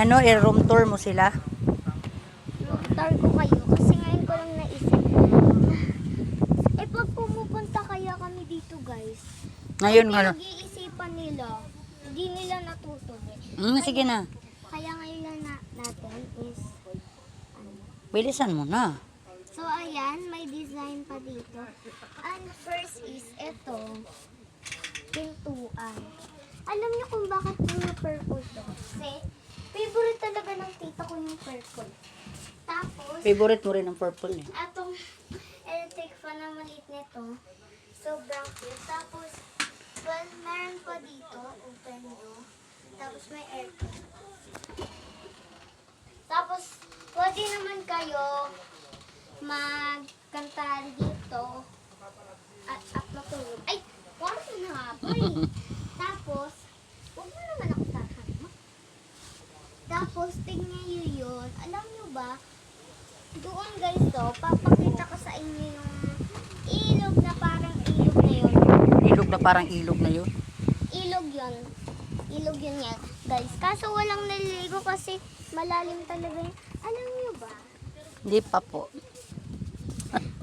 ano, room tour mo sila? Tar ko kayo kasi ngayon ko lang naisip. Eh pag pumupunta kaya kami dito guys, Ngayon ang nga. pinag-iisipan nila, hindi nila natutuloy. Sige na. Kaya ngayon lang natin is, Bilisan mo na. so ayan, may design pa dito. And first is ito, pintuan. Alam niyo kung bakit yung purple to? Kasi, favorite talaga ng tita ko yung purple. Tapos, Favorite mo rin ang purple eh. atong electric fan na maliit nito, sobrang cute. Tapos, well, meron pa dito, open nyo. Tapos may aircon. Tapos, pwede naman kayo magkanta dito at matulog. Ay, parang na nga po eh. Tapos, huwag mo naman ako tatama. Tapos, tingnan nyo yun. Alam nyo ba, doon guys papakita ko sa inyo yung ilog na parang ilog na yun. Ilog na parang ilog na yun. Ilog yun. Ilog yun yan, guys. Kaso walang naliligo kasi malalim talaga yun. Alam nyo ba? Hindi pa po.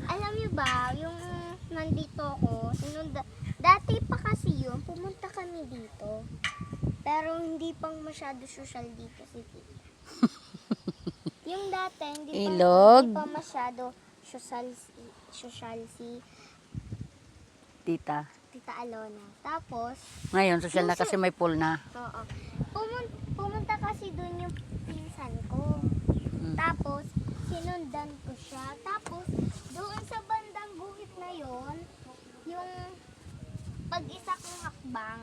Alam nyo ba, yung nandito ako, dati pa kasi yun, pumunta kami dito. Pero hindi pang masyado social dito si Tita. Yung dati, Ilog. hindi pa masyado social si Tita. Tita Alona. Tapos, Ngayon, social na kasi may pool na. oo. Pumunta kasi dun yung pinsan ko. Tapos, sinundan ko siya. Tapos, doon sa bandang guhit na yon, yung pag-isa kong hakbang,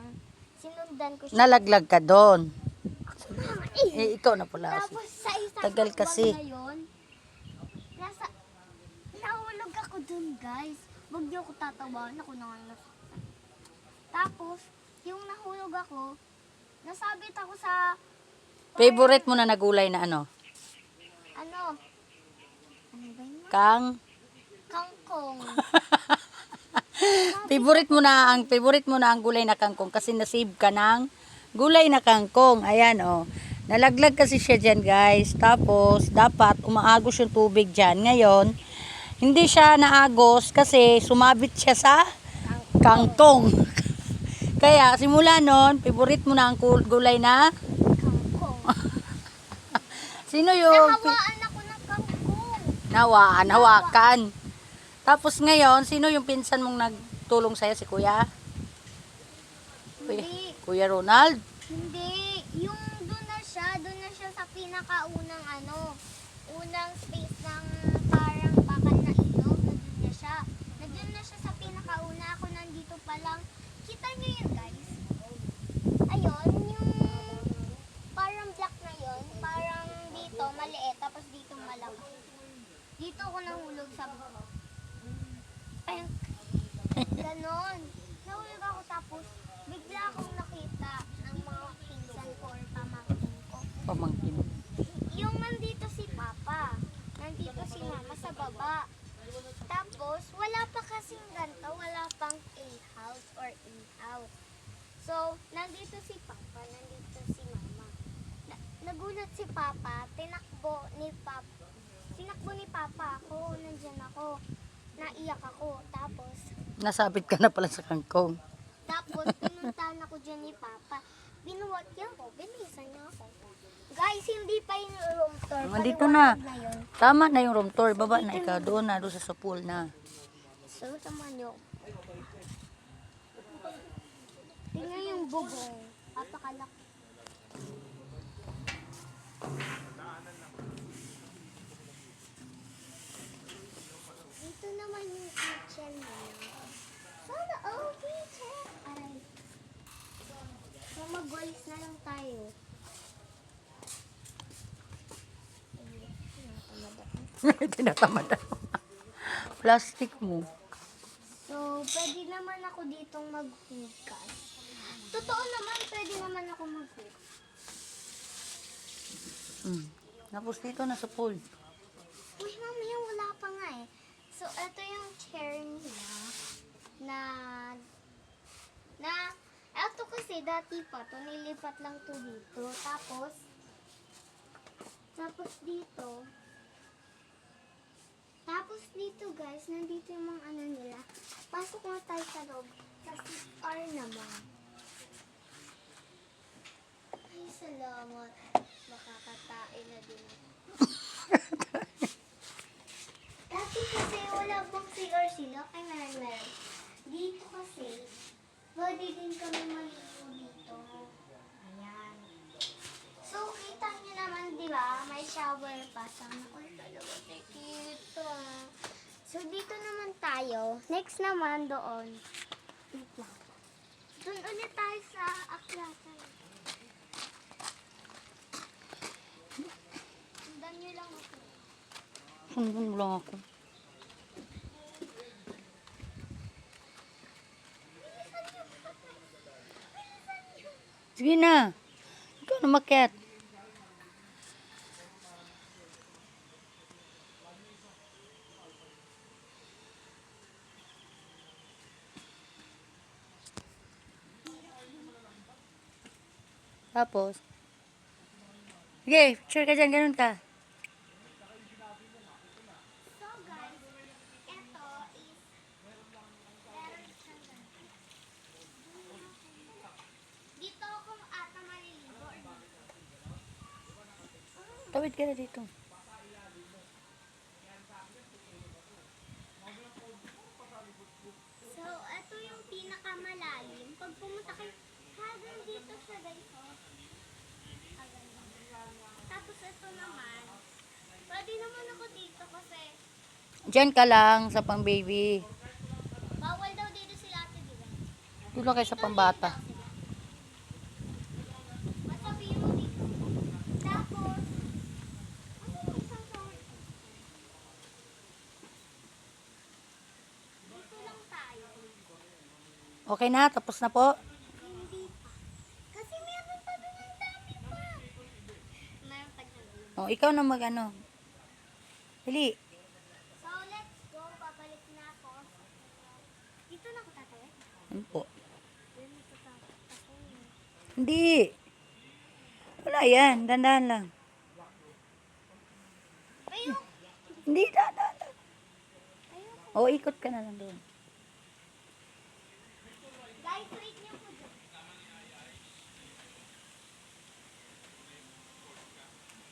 sinundan ko siya. Nalaglag ka doon. Eh, Ikaw na pala. tapos, sa isang Tagal hakbang kasi. na yun, nahulog ako dun, guys. Huwag niyo ako tatawan. Ako na nga nasaktan. Tapos, yung nahulog ako, nasabit ako sa Favorite mo na nagulay na ano? ano ba yun? Kang? Kangkong. Favorite mo na ang gulay na kangkong kasi nasave ka ng gulay na kangkong. Ayan oh. Nalaglag kasi siya dyan guys. Tapos dapat umaagos yung tubig dyan. Ngayon, hindi siya naagos kasi sumabit siya sa kangkong. Kaya simula nun, favorite mo na ang gulay na Kangkong. sino yung Nahawaan ako ng kangkong. hawakan. Tapos ngayon, sino yung pinsan mong nagtulong sa'yo? Si Kuya? Hindi. Kuya Ronald? Hindi. Yung doon na siya sa pinakaunang unang space ng parang bakal na ilog. Nandun na siya. Nandun na siya sa pinakauna. Ako nandito pa lang. Kita niyo yun, guys? Ayun, yung parang black na yun. Parang dito maliit, tapos dito malaki. Dito ako nahulog sa baba. Ayun. Ganon. Nahulog ako tapos bigla akong nakita ng mga pinsan ko or pamangkin ko. Pamangkin. Yung nandito si Papa, nandito si Mama sa baba. Tapos, wala pa kasing ganito, wala pang A-house or in-house. So, nandito si Papa, nandito si Mama. Nagulat si Papa, tinakbo ni Papa ako, nandyan ako. Naiyak ako, tapos Nasabit ka na pala sa kangkong. pinuntahan ako dyan ni Papa. Binuwat niya ako, binisan niya ako. Guys, hindi pa yung room tour. Nandito na. Paliwanag yun. Tama na yung room tour. Baba na ikaw. Doon sa pool na. So, tama niyo. Tingnan yung bubong. Papakalaki. Dito naman yung kitchen nila. Sana all kitchen. Aray. So, mag-walis na lang tayo. Tinatamad ako. Plastic mo. So, pwede naman ako ditong maghugas. Totoo naman, pwede naman ako maghugas. Tapos dito na sa pool. Uy, mamaya wala pa nga eh. So, ito yung chair nila ito kasi dati pa to, nilipat lang to dito. Tapos, Tapos dito guys, nandito yung mga ano nila. Pasok na tayo sa loob. Kasi R naman. Ay, salamat. Makakatain na din ako. Dati kasi wala bang CR sila. Ay, meron. Dito kasi, pwede din kami maligo dito. Ayan. So, kita niyo naman, di ba? May shower pa. Sana all talaga nakikita. So, dito naman tayo. Next naman doon. Wait lang. Doon ulit tayo sa akyatan. Sundan niyo lang ako. Sundan mo lang ako. Sige na. Ikaw na makyat. Tapos. Sige, picture ka dyan. Ganun ka. So guys, ito is meron siyang ganito. Dito ako ata maliligo. Tawid ka na dito. So, ito yung pinakamalalim. Pag pumunta kayo, hanggang dito siya guys. Oh. Hanggang dito. Tapos ito naman, pwede naman ako dito kasi Diyan ka lang sa pang baby. bawal daw dito sila ate, di ba? Doon lang kayo sa pambata. Masabi mo dito. Tapos, ano yung isang shower? Dito lang tayo. Okay na? Tapos na po? Hindi pa. Kasi meron pa doon ang dami pa. Meron pa dyan. O, ikaw na mag-ano. Dali. So, let's go. Babalik na ako. Dito na ako tatawid. Ano po? Dito tatawid. Hindi. Wala yan. Dandahan lang. Ayun. Hindi, dandahan lang. Ayun. O, ikot ka na lang doon. Guys, wait niyo po dyan.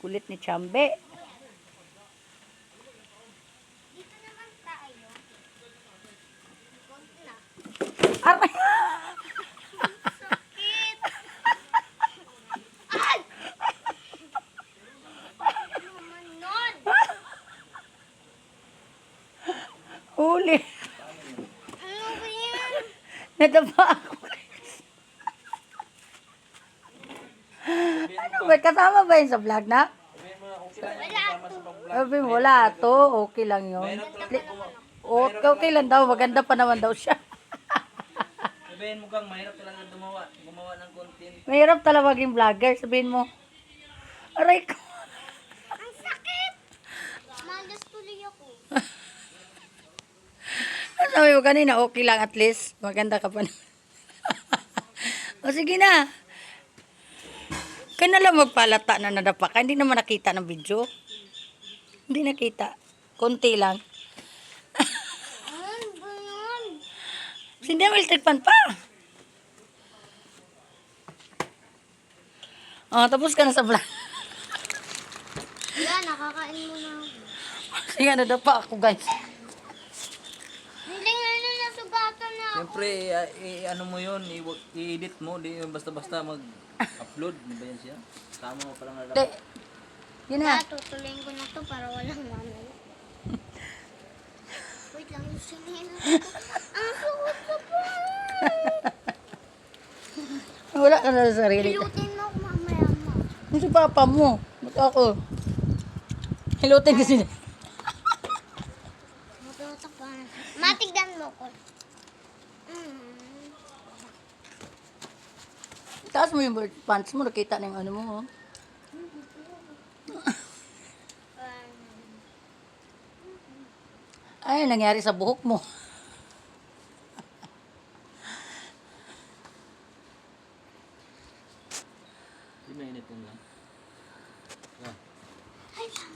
Kulit ni Chambe. Dito naman tayo. Konti na. Aray! Sakit! Ay! Ano naman nun? Huli. Ano ba yan? Nadapa ako. Ano ba? Kasama ba yun sa vlog na? Wala to. Sabi mo, wala to. Okay lang yun. Okay lang daw. Maganda pa naman daw siya. Sabihin mo kang mahirap talaga gumawa ng content. Mahirap talaga maging vlogger. Sabihin mo, aray ko. Ang sakit! Malas tuloy ako. Sabi mo kanina, okay lang at least. Maganda ka pa naman. O sige na. Kaya na lang magpalata na nadapa ka. Hindi naman nakita ng video. Hindi nakita. Konti lang. Ano ba yan? Hindi mo electric pan pa. O, tapos ka na sa vlog. Yan, nakakain mo na ako. Sige, nadapa ako guys. Hindi nga na nasugatan na ako. Siyempre, ano mo yun, i-edit mo, di yung basta-basta mag-upload. Ano ba yan siya? Tama mo palang Hindi. nalap. Yun na. Tutuloyin ko na to para walang mamaya. Wait lang, yung sinina ko. Ang sukot sa pa! Wala ka na sa sarili. Pilutin mo ako mamaya mo. Yung si papa mo. Ba't ako? Hilutin kasi na. Matutok pa na. Matigdan mo ko. Taas mo yung pants mo. Nakita na yung ano mo. Oh. Ay, nangyari sa buhok mo. Di mainit yun lang. Yan.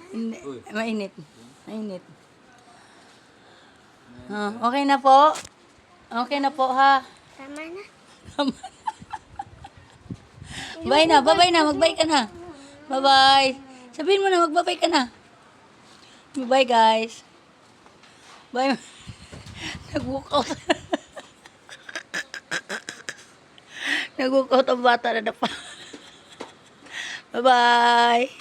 Hindi, Uy. mainit. Mainit. Okay na po. Okay na po ha. Tama na. Bye na, bye na, magbay ka na. Bye-bye. Sabihin mo na, magbabay ka na. Bye guys. Bye. Nag-walk out. Nag-walk out ang bata na pa. Bye-bye.